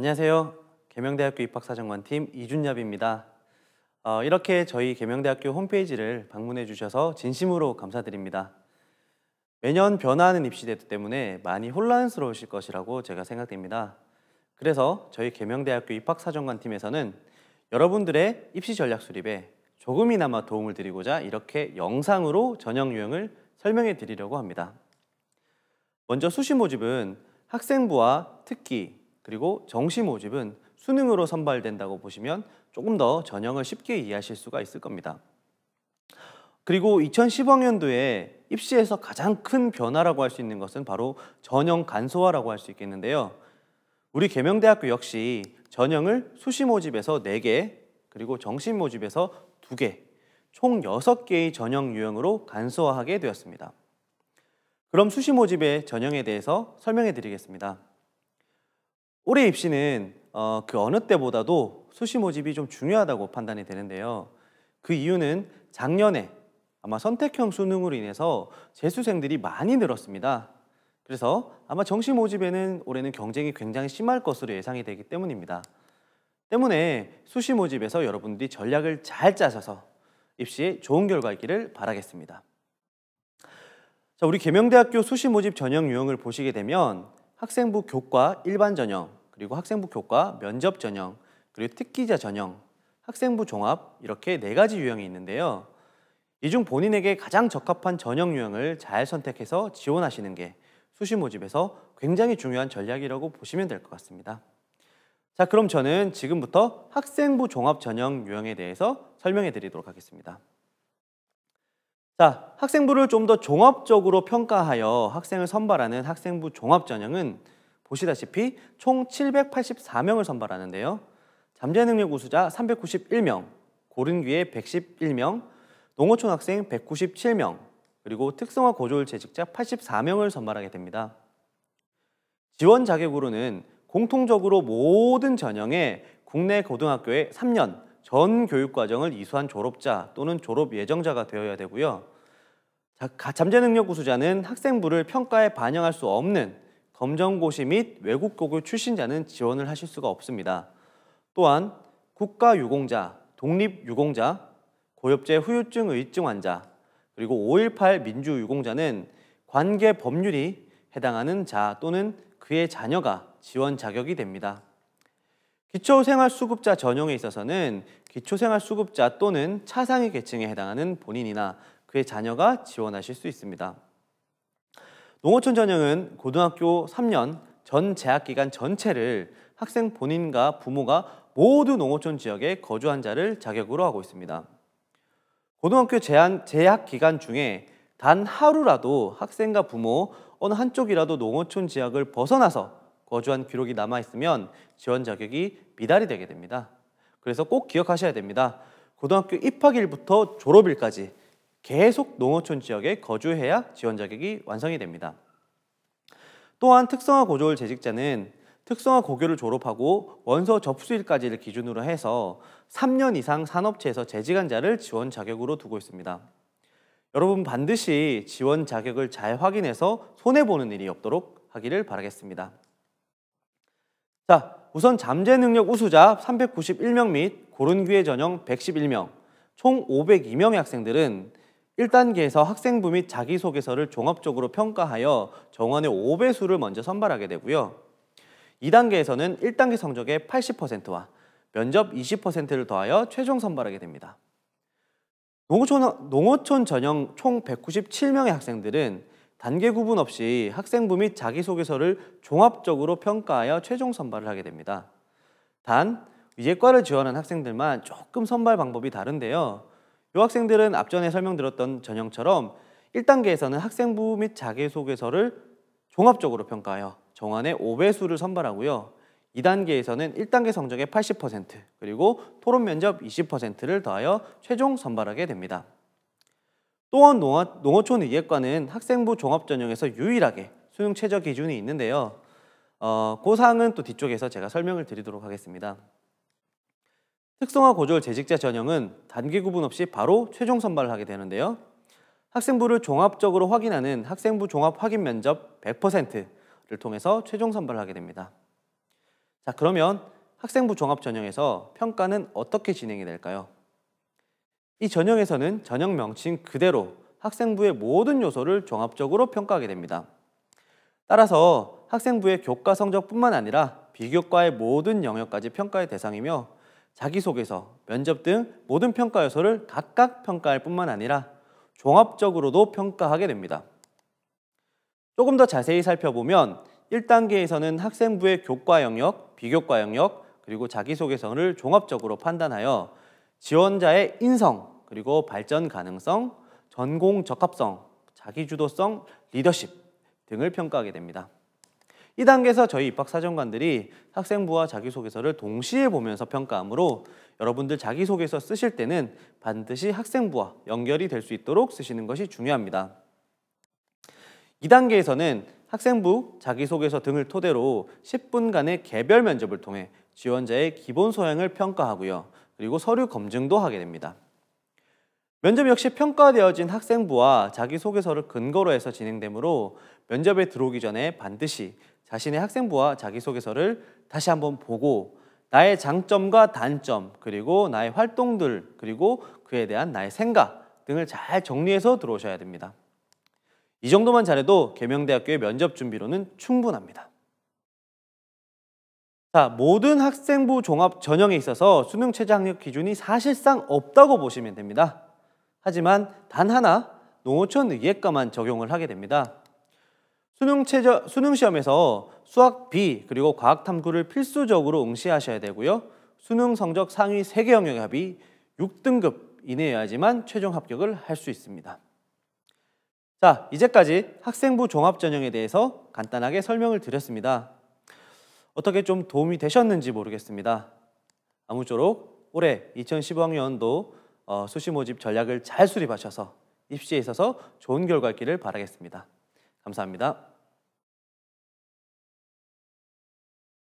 안녕하세요. 계명대학교 입학사정관팀 이준엽입니다. 이렇게 저희 계명대학교 홈페이지를 방문해 주셔서 진심으로 감사드립니다. 매년 변화하는 입시제도 때문에 많이 혼란스러우실 것이라고 제가 생각됩니다. 그래서 저희 계명대학교 입학사정관팀에서는 여러분들의 입시 전략 수립에 조금이나마 도움을 드리고자 이렇게 영상으로 전형 유형을 설명해 드리려고 합니다. 먼저 수시 모집은 학생부와 특기, 그리고 정시 모집은 수능으로 선발된다고 보시면 조금 더 전형을 쉽게 이해하실 수가 있을 겁니다. 그리고 2015학년도에 입시에서 가장 큰 변화라고 할 수 있는 것은 바로 전형 간소화라고 할 수 있겠는데요. 우리 계명대학교 역시 전형을 수시 모집에서 4개, 그리고 정시 모집에서 2개, 총 6개의 전형 유형으로 간소화하게 되었습니다. 그럼 수시 모집의 전형에 대해서 설명해 드리겠습니다. 올해 입시는 그 어느 때보다도 수시 모집이 좀 중요하다고 판단이 되는데요. 그 이유는 작년에 아마 선택형 수능으로 인해서 재수생들이 많이 늘었습니다. 그래서 아마 정시 모집에는 올해는 경쟁이 굉장히 심할 것으로 예상이 되기 때문입니다. 때문에 수시 모집에서 여러분들이 전략을 잘 짜셔서 입시에 좋은 결과 있기를 바라겠습니다. 자, 우리 계명대학교 수시 모집 전형 유형을 보시게 되면 학생부 교과 일반 전형, 그리고 학생부 교과 면접 전형, 그리고 특기자 전형, 학생부 종합 이렇게 4가지 유형이 있는데요. 이 중 본인에게 가장 적합한 전형 유형을 잘 선택해서 지원하시는 게 수시 모집에서 굉장히 중요한 전략이라고 보시면 될 것 같습니다. 자, 그럼 저는 지금부터 학생부 종합 전형 유형에 대해서 설명해 드리도록 하겠습니다. 자, 학생부를 좀 더 종합적으로 평가하여 학생을 선발하는 학생부 종합 전형은 보시다시피 총 784명을 선발하는데요. 잠재 능력 우수자 391명, 고른 기회 111명, 농어촌 학생 197명, 그리고 특성화 고졸 재직자 84명을 선발하게 됩니다. 지원 자격으로는 공통적으로 모든 전형에 국내 고등학교에 3년 전 교육과정을 이수한 졸업자 또는 졸업 예정자가 되어야 되고요. 잠재 능력 우수자는 학생부를 평가에 반영할 수 없는 검정고시 및 외국고교 출신자는 지원을 하실 수가 없습니다. 또한 국가유공자, 독립유공자, 고엽제 후유증 의증 환자, 그리고 5.18 민주유공자는 관계 법률이 해당하는 자 또는 그의 자녀가 지원 자격이 됩니다. 기초생활수급자 전형에 있어서는 기초생활수급자 또는 차상위 계층에 해당하는 본인이나 그의 자녀가 지원하실 수 있습니다. 농어촌 전형은 고등학교 3년 전 재학기간 전체를 학생 본인과 부모가 모두 농어촌 지역에 거주한 자를 자격으로 하고 있습니다. 고등학교 재학기간 중에 단 하루라도 학생과 부모 어느 한쪽이라도 농어촌 지역을 벗어나서 거주한 기록이 남아있으면 지원 자격이 미달이 되게 됩니다. 그래서 꼭 기억하셔야 됩니다. 고등학교 입학일부터 졸업일까지 계속 농어촌 지역에 거주해야 지원 자격이 완성이 됩니다. 또한 특성화 고졸 재직자는 특성화 고교를 졸업하고 원서 접수일까지를 기준으로 해서 3년 이상 산업체에서 재직한 자를 지원 자격으로 두고 있습니다. 여러분 반드시 지원 자격을 잘 확인해서 손해보는 일이 없도록 하기를 바라겠습니다. 자, 우선 잠재 능력 우수자 391명 및 고른 기회 전형 111명, 총 502명의 학생들은 1단계에서 학생부 및 자기소개서를 종합적으로 평가하여 정원의 5배수를 먼저 선발하게 되고요. 2단계에서는 1단계 성적의 80%와 면접 20%를 더하여 최종 선발하게 됩니다. 농어촌 전형 총 197명의 학생들은 단계 구분 없이 학생부 및 자기소개서를 종합적으로 평가하여 최종 선발을 하게 됩니다. 단, 이제과를 지원한 학생들만 조금 선발 방법이 다른데요. 이 학생들은 앞전에 설명드렸던 전형처럼 1단계에서는 학생부 및 자기소개서를 종합적으로 평가하여 정원의 5배수를 선발하고요. 2단계에서는 1단계 성적의 80% 그리고 토론 면접 20%를 더하여 최종 선발하게 됩니다. 또한 농어촌 이예과는 학생부 종합 전형에서 유일하게 수능 최저 기준이 있는데요. 그 사항은 또 뒤쪽에서 제가 설명을 드리도록 하겠습니다. 특성화 고졸 재직자 전형은 단기 구분 없이 바로 최종 선발을 하게 되는데요. 학생부를 종합적으로 확인하는 학생부 종합 확인 면접 100%를 통해서 최종 선발을 하게 됩니다. 자, 그러면 학생부 종합 전형에서 평가는 어떻게 진행이 될까요? 이 전형에서는 전형 명칭 그대로 학생부의 모든 요소를 종합적으로 평가하게 됩니다. 따라서 학생부의 교과 성적뿐만 아니라 비교과의 모든 영역까지 평가의 대상이며 자기소개서, 면접 등 모든 평가 요소를 각각 평가할 뿐만 아니라 종합적으로도 평가하게 됩니다. 조금 더 자세히 살펴보면 1단계에서는 학생부의 교과 영역, 비교과 영역, 그리고 자기소개서를 종합적으로 판단하여 지원자의 인성, 그리고 발전 가능성, 전공 적합성, 자기주도성, 리더십 등을 평가하게 됩니다. 이 단계에서 저희 입학사정관들이 학생부와 자기소개서를 동시에 보면서 평가하므로 여러분들 자기소개서 쓰실 때는 반드시 학생부와 연결이 될 수 있도록 쓰시는 것이 중요합니다. 2단계에서는 학생부, 자기소개서 등을 토대로 10분간의 개별 면접을 통해 지원자의 기본 소양을 평가하고요. 그리고 서류 검증도 하게 됩니다. 면접 역시 평가되어진 학생부와 자기소개서를 근거로 해서 진행되므로 면접에 들어오기 전에 반드시 자신의 학생부와 자기소개서를 다시 한번 보고 나의 장점과 단점, 그리고 나의 활동들, 그리고 그에 대한 나의 생각 등을 잘 정리해서 들어오셔야 됩니다. 이 정도만 잘해도 계명대학교의 면접 준비로는 충분합니다. 자, 모든 학생부 종합 전형에 있어서 수능 최저 학력 기준이 사실상 없다고 보시면 됩니다. 하지만 단 하나, 농어촌 의예과만 적용을 하게 됩니다. 수능 시험에서 수학 B 그리고 과학 탐구를 필수적으로 응시하셔야 되고요. 수능 성적 상위 3개 영역의 합이 6등급 이내여야지만 최종 합격을 할 수 있습니다. 자, 이제까지 학생부 종합 전형에 대해서 간단하게 설명을 드렸습니다. 어떻게 좀 도움이 되셨는지 모르겠습니다. 아무쪼록 올해 2015학년도 수시 모집 전략을 잘 수립하셔서 입시에 있어서 좋은 결과 있기를 바라겠습니다. 감사합니다.